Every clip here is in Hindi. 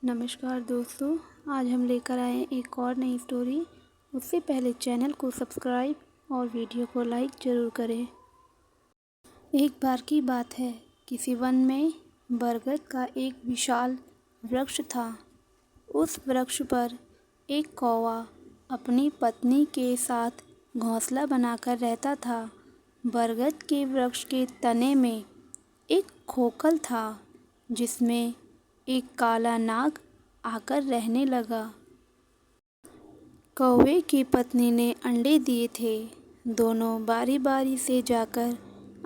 नमस्कार दोस्तों, आज हम लेकर आए हैं एक और नई स्टोरी। उससे पहले चैनल को सब्सक्राइब और वीडियो को लाइक ज़रूर करें। एक बार की बात है, किसी वन में बरगद का एक विशाल वृक्ष था। उस वृक्ष पर एक कौवा अपनी पत्नी के साथ घोंसला बनाकर रहता था। बरगद के वृक्ष के तने में एक खोखल था जिसमें एक काला नाग आकर रहने लगा। कौवे की पत्नी ने अंडे दिए थे। दोनों बारी बारी से जाकर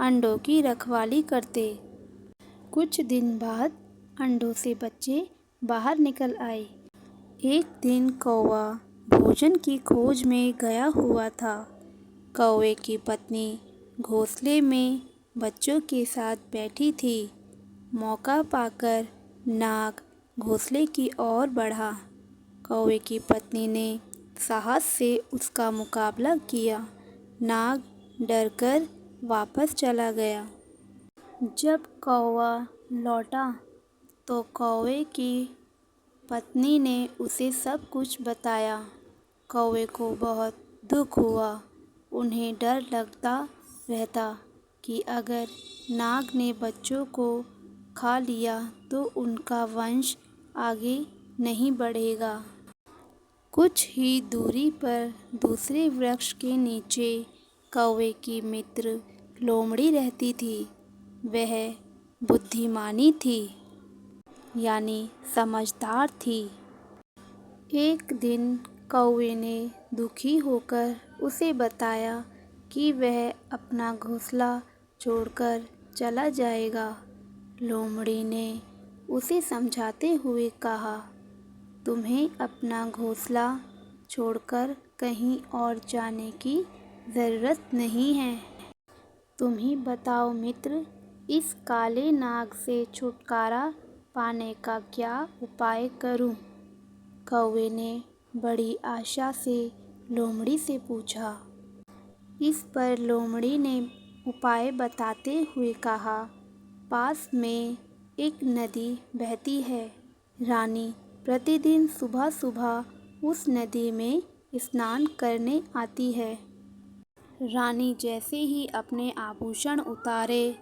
अंडों की रखवाली करते। कुछ दिन बाद अंडों से बच्चे बाहर निकल आए। एक दिन कौवा भोजन की खोज में गया हुआ था। कौवे की पत्नी घोंसले में बच्चों के साथ बैठी थी। मौका पाकर नाग घोंसले की ओर बढ़ा। कौवे की पत्नी ने साहस से उसका मुकाबला किया। नाग डरकर वापस चला गया। जब कौवा लौटा तो कौवे की पत्नी ने उसे सब कुछ बताया। कौवे को बहुत दुख हुआ। उन्हें डर लगता रहता कि अगर नाग ने बच्चों को खा लिया तो उनका वंश आगे नहीं बढ़ेगा। कुछ ही दूरी पर दूसरे वृक्ष के नीचे कौवे की मित्र लोमड़ी रहती थी। वह बुद्धिमानी थी, यानी समझदार थी। एक दिन कौवे ने दुखी होकर उसे बताया कि वह अपना घोंसला छोड़कर चला जाएगा। लोमड़ी ने उसे समझाते हुए कहा, तुम्हें अपना घोंसला छोड़कर कहीं और जाने की ज़रूरत नहीं है। तुम ही बताओ मित्र, इस काले नाग से छुटकारा पाने का क्या उपाय करूं? कौवे ने बड़ी आशा से लोमड़ी से पूछा। इस पर लोमड़ी ने उपाय बताते हुए कहा, पास में एक नदी बहती है। रानी प्रतिदिन सुबह सुबह उस नदी में स्नान करने आती है। रानी जैसे ही अपने आभूषण उतारे,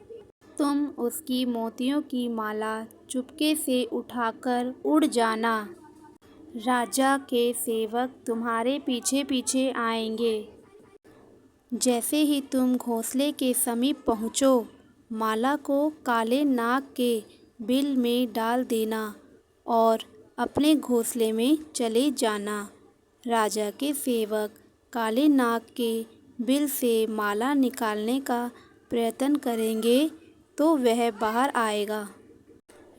तुम उसकी मोतियों की माला चुपके से उठाकर उड़ जाना। राजा के सेवक तुम्हारे पीछे पीछे आएंगे। जैसे ही तुम घोंसले के समीप पहुँचो, माला को काले नाग के बिल में डाल देना और अपने घोंसले में चले जाना। राजा के सेवक काले नाग के बिल से माला निकालने का प्रयत्न करेंगे तो वह बाहर आएगा।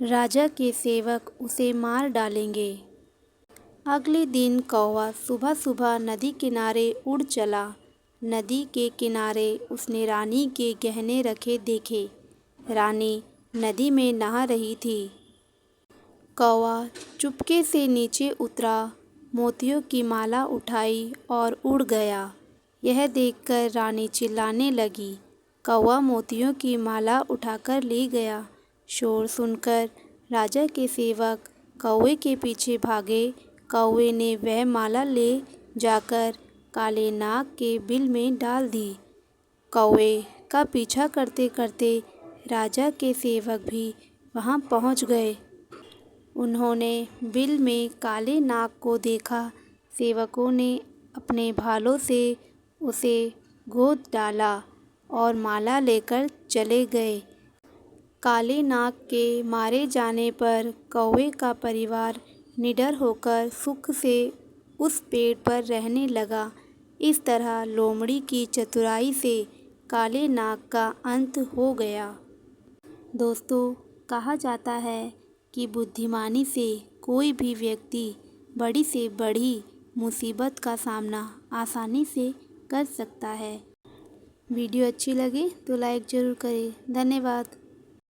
राजा के सेवक उसे मार डालेंगे। अगले दिन कौवा सुबह सुबह नदी किनारे उड़ चला। नदी के किनारे उसने रानी के गहने रखे देखे। रानी नदी में नहा रही थी। कौवा चुपके से नीचे उतरा, मोतियों की माला उठाई और उड़ गया। यह देखकर रानी चिल्लाने लगी। कौवा मोतियों की माला उठाकर ले गया। शोर सुनकर राजा के सेवक कौवे के पीछे भागे। कौवे ने वह माला ले जाकर काले नाग के बिल में डाल दी। कौवे का पीछा करते करते राजा के सेवक भी वहां पहुंच गए। उन्होंने बिल में काले नाग को देखा। सेवकों ने अपने भालों से उसे गोद डाला और माला लेकर चले गए। काले नाग के मारे जाने पर कौवे का परिवार निडर होकर सुख से उस पेड़ पर रहने लगा। इस तरह लोमड़ी की चतुराई से काले नाग का अंत हो गया। दोस्तों, कहा जाता है कि बुद्धिमानी से कोई भी व्यक्ति बड़ी से बड़ी मुसीबत का सामना आसानी से कर सकता है। वीडियो अच्छी लगे तो लाइक ज़रूर करें। धन्यवाद।